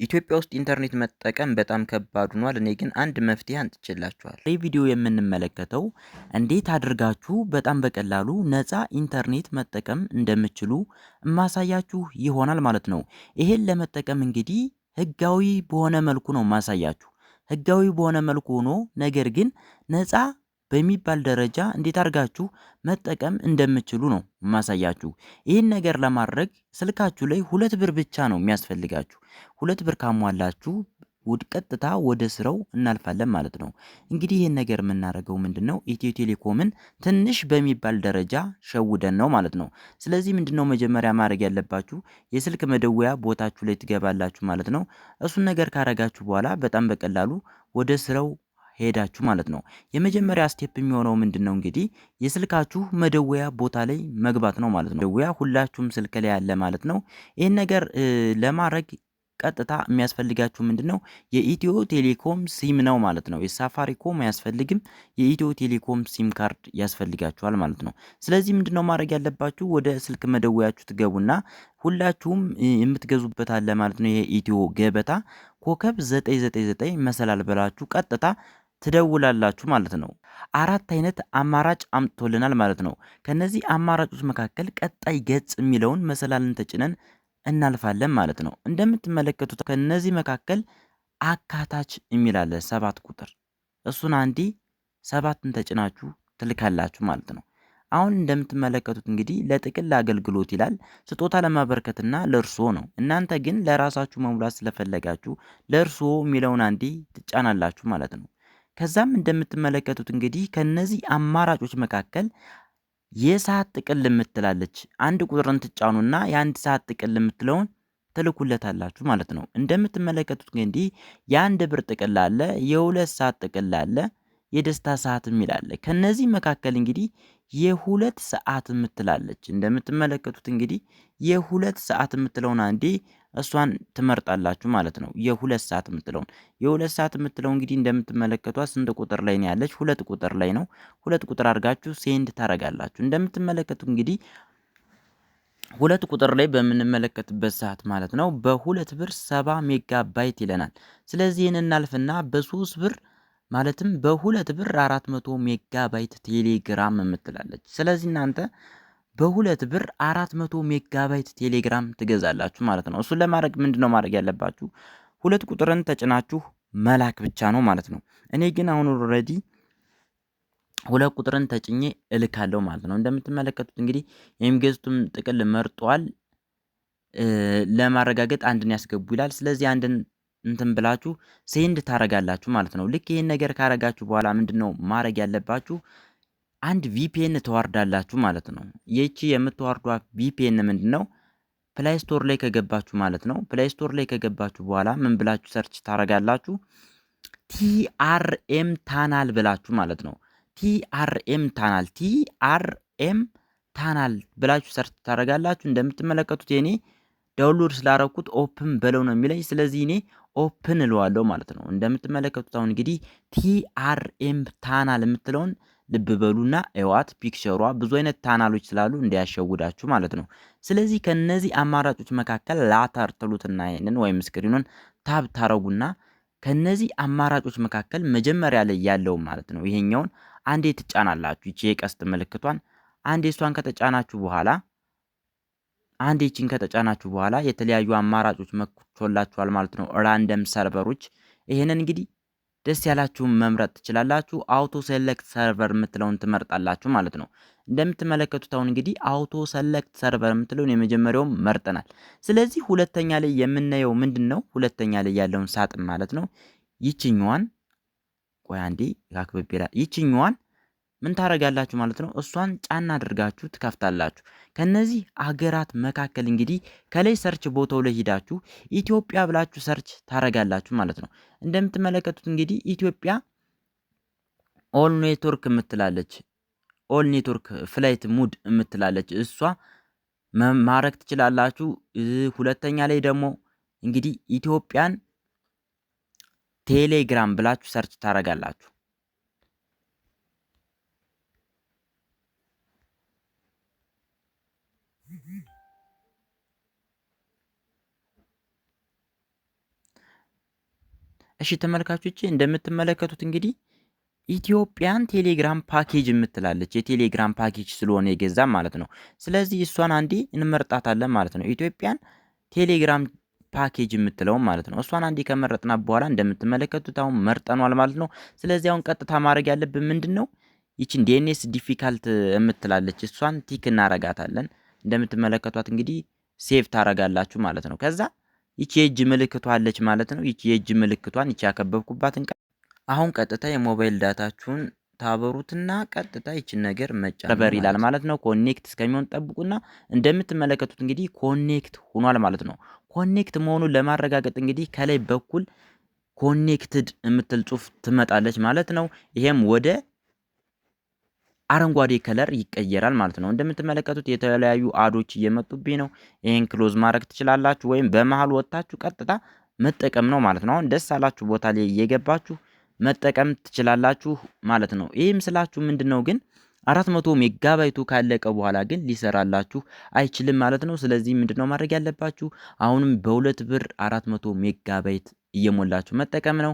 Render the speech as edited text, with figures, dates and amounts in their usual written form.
ኢትዮጵያ ውስጥ ኢንተርኔት መጠቀም በጣም ከባድ ሆኗል። እኔ ግን አንድ መፍትሄ አንጥቼላችኋለሁ። ይህ ቪዲዮ የምንመለከተው እንዴት አድርጋችሁ በጣም በቀላሉ ነፃ ኢንተርኔት መጠቀም እንደምትችሉ ማሳያችሁ ይሆናል ማለት ነው። ይሄን ለመጠቀም እንግዲህ ህጋዊ በሆነ መልኩ ነው ማሳያችሁ። ህጋዊ በሆነ መልኩ ሆኖ ነገር ግን ነፃ በሚባል ደረጃ እንዴት አድርጋችሁ መጠቀም እንደምትችሉ ነው ማሳያችሁ። ይህን ነገር ለማድረግ ስልካችሁ ላይ 2 ብር ብቻ ነው የሚያስፈልጋችሁ። 2 ብር ካሟላችሁ ቀጥታ ወደ ስራው እናልፋለን ማለት ነው። እንግዲህ ይህን ነገር የምናደርገው ምንድነው? ኢትዮ ቴሌኮምን ትንሽ በሚባል ደረጃ ሸውደን ነው ማለት ነው። ስለዚህ ምንድነው መጀመሪያ ማድረግ ያለባችሁ? የስልክ መደወያ ቦታችሁ ላይ ትገባላችሁ ማለት ነው። እሱን ነገር ካረጋችሁ በኋላ በጣም በቀላሉ ወደ ስራው ሄዳችሁ ማለት ነው። የመጀመሪያ ስቴፕ የሚሆነው ምንድነው? እንግዲህ የስልካችሁ መደወያ ቦታ ላይ መግባት ነው ማለት ነው። መደወያ ሁላችሁም ስልክ ላይ ያለ ማለት ነው። ይህን ነገር ለማድረግ ቀጥታ የሚያስፈልጋችሁ ምንድነው? የኢትዮ ቴሌኮም ሲም ነው ማለት ነው። የሳፋሪኮም አያስፈልግም። የኢትዮ ቴሌኮም ሲም ካርድ ያስፈልጋችኋል ማለት ነው። ስለዚህ ምንድነው ማድረግ ያለባችሁ? ወደ ስልክ መደወያችሁ ትገቡና ሁላችሁም የምትገዙበት አለ ማለት ነው። የኢትዮ ገበታ ኮከብ 999 መሰላል ብላችሁ ቀጥታ ትደውላላችሁ ማለት ነው። 4 አይነት አማራጭ አምጥቶልናል ማለት ነው። ከነዚህ አማራጮች መካከል ቀጣይ ገጽ የሚለውን መሰላልን ተጭነን እናልፋለን ማለት ነው። እንደምትመለከቱት ከነዚህ መካከል አካታች የሚል አለ 7 ቁጥር። እሱን አንዴ 7ን ተጭናችሁ ትልካላችሁ ማለት ነው። አሁን እንደምትመለከቱት እንግዲህ ለጥቅል አገልግሎት ይላል። ስጦታ ለማበርከትና ለእርስዎ ነው። እናንተ ግን ለራሳችሁ መሙላት ስለፈለጋችሁ ለእርስዎ የሚለውን አንዴ ትጫናላችሁ ማለት ነው። ከዛም እንደምትመለከቱት እንግዲህ ከነዚህ አማራጮች መካከል የሰዓት ጥቅል የምትላለች አንድ ቁጥርን ትጫኑና የአንድ ሰዓት ጥቅል የምትለውን ትልኩለታላችሁ ማለት ነው። እንደምትመለከቱት እንግዲህ የአንድ ብር ጥቅል አለ፣ የ2 ሰዓት ጥቅል አለ፣ የደስታ ሰዓት የሚል አለ። ከነዚህ መካከል እንግዲህ የ2 ሰዓት የምትላለች እንደምትመለከቱት እንግዲህ የ2 ሰዓት የምትለውን አንዴ እሷን ትመርጣላችሁ ማለት ነው። የ2 ሰዓት የምትለውን የ2 ሰዓት የምትለው እንግዲህ እንደምትመለከቷት ስንት ቁጥር ላይ ነው ያለች? 2 ቁጥር ላይ ነው። 2 ቁጥር አድርጋችሁ ሴንድ ታረጋላችሁ። እንደምትመለከቱት እንግዲህ 2 ቁጥር ላይ በምንመለከትበት ሰዓት ማለት ነው በ2 ብር 70 ሜጋባይት ይለናል። ስለዚህ ይህን እናልፍና በ3 ብር ማለትም በ2 ብር 400 ሜጋባይት ቴሌግራም የምትላለች። ስለዚህ እናንተ በ2 ብር 400 ሜጋባይት ቴሌግራም ትገዛላችሁ ማለት ነው። እሱን ለማድረግ ምንድነው ማድረግ ያለባችሁ? 2 ቁጥርን ተጭናችሁ መላክ ብቻ ነው ማለት ነው። እኔ ግን አሁን ኦልሬዲ 2 ቁጥርን ተጭኜ እልካለሁ ማለት ነው። እንደምትመለከቱት እንግዲህ የሚገዙትም ጥቅል መርጧል። ለማረጋገጥ አንድን ያስገቡ ይላል። ስለዚህ አንድን እንትን ብላችሁ ሴንድ ታረጋላችሁ ማለት ነው። ልክ ይሄን ነገር ካረጋችሁ በኋላ ምንድነው ማድረግ ያለባችሁ? አንድ ቪፒኤን ተዋርዳላችሁ ማለት ነው። ይቺ የምትዋርዷት ቪፒኤን ምንድነው? ፕላይ ስቶር ላይ ከገባችሁ ማለት ነው። ፕላይ ስቶር ላይ ከገባችሁ በኋላ ምን ብላችሁ ሰርች ታረጋላችሁ? ቲአርኤም ታናል ብላችሁ ማለት ነው። ቲአርኤም ታናል ቲአርኤም ታናል ብላችሁ ሰርች ታረጋላችሁ። እንደምትመለከቱት የኔ ዳውንሎድ ስላረኩት ኦፕን በለው ነው የሚለኝ። ስለዚህ እኔ ኦፕን እለዋለሁ ማለት ነው። እንደምትመለከቱት አሁን እንግዲህ ቲአርኤም ታናል የምትለውን ልብ በሉና እዋት ፒክቸሯ ብዙ አይነት ታናሎች ስላሉ እንዳያሸውዳችሁ ማለት ነው። ስለዚህ ከነዚህ አማራጮች መካከል ላተር ትሉትና ይሄንን ወይም ስክሪኑን ታብ ታረጉና ከነዚህ አማራጮች መካከል መጀመሪያ ላይ ያለው ማለት ነው ይሄኛውን አንዴ ትጫናላችሁ። ይቺ የቀስት ምልክቷን አንዴ እሷን ከተጫናችሁ በኋላ ከተጫናችሁ በኋላ የተለያዩ አማራጮች መጥቶላችኋል ማለት ነው። ራንደም ሰርቨሮች ይሄንን እንግዲህ ደስ ያላችሁን መምረጥ ትችላላችሁ። አውቶ ሴሌክት ሰርቨር የምትለውን ትመርጣላችሁ ማለት ነው። እንደምትመለከቱት አሁን እንግዲህ አውቶ ሴሌክት ሰርቨር የምትለውን የመጀመሪያውን መርጠናል። ስለዚህ ሁለተኛ ላይ የምናየው ምንድነው? ሁለተኛ ላይ ያለውን ሳጥን ማለት ነው። ይችኛዋን ቆይ አንዴ ያክብቤላ ይችኛዋን ምን ታረጋላችሁ ማለት ነው። እሷን ጫና አድርጋችሁ ትከፍታላችሁ። ከነዚህ አገራት መካከል እንግዲህ ከላይ ሰርች ቦታው ላይ ሂዳችሁ ኢትዮጵያ ብላችሁ ሰርች ታረጋላችሁ ማለት ነው። እንደምትመለከቱት እንግዲህ ኢትዮጵያ ኦል ኔትወርክ የምትላለች ኦል ኔትወርክ ፍላይት ሙድ የምትላለች እሷ ማረግ ትችላላችሁ። ሁለተኛ ላይ ደግሞ እንግዲህ ኢትዮጵያን ቴሌግራም ብላችሁ ሰርች ታረጋላችሁ። እሺ ተመልካቾቼ እንደምትመለከቱት እንግዲህ ኢትዮጵያን ቴሌግራም ፓኬጅ የምትላለች የቴሌግራም ፓኬጅ ስለሆነ የገዛም ማለት ነው። ስለዚህ እሷን አንዴ እንመርጣታለን ማለት ነው። ኢትዮጵያን ቴሌግራም ፓኬጅ የምትለውም ማለት ነው። እሷን አንዴ ከመረጥናት በኋላ እንደምትመለከቱት አሁን መርጠኗል ማለት ነው። ስለዚህ አሁን ቀጥታ ማድረግ ያለብን ምንድነው? ይችን ዲኤንኤስ ዲፊካልት የምትላለች እሷን ቲክ እናረጋታለን። እንደምትመለከቷት እንግዲህ ሴቭ ታረጋላችሁ ማለት ነው። ከዛ ይቺ የእጅ ምልክቷ አለች ማለት ነው። ይቺ የእጅ ምልክቷን ይቺ ያከበብኩባትን አሁን ቀጥታ የሞባይል ዳታችሁን ታበሩትና ቀጥታ ይችን ነገር መጫን ይላል ማለት ነው። ኮኔክት እስከሚሆን ጠብቁና እንደምትመለከቱት እንግዲህ ኮኔክት ሆኗል ማለት ነው። ኮኔክት መሆኑን ለማረጋገጥ እንግዲህ ከላይ በኩል ኮኔክትድ የምትል ጽሑፍ ትመጣለች ማለት ነው። ይሄም ወደ አረንጓዴ ከለር ይቀየራል ማለት ነው። እንደምትመለከቱት የተለያዩ አዶች እየመጡብኝ ነው። ይሄን ክሎዝ ማድረግ ትችላላችሁ ወይም በመሃል ወጣችሁ ቀጥታ መጠቀም ነው ማለት ነው። አሁን ደስ አላችሁ ቦታ ላይ እየገባችሁ መጠቀም ትችላላችሁ ማለት ነው። ይህም ስላችሁ ምንድነው ግን 400 ሜጋባይቱ ካለቀ በኋላ ግን ሊሰራላችሁ አይችልም ማለት ነው። ስለዚህ ምንድነው ማድረግ ያለባችሁ? አሁንም በ2 ብር 400 ሜጋባይት እየሞላችሁ መጠቀም ነው።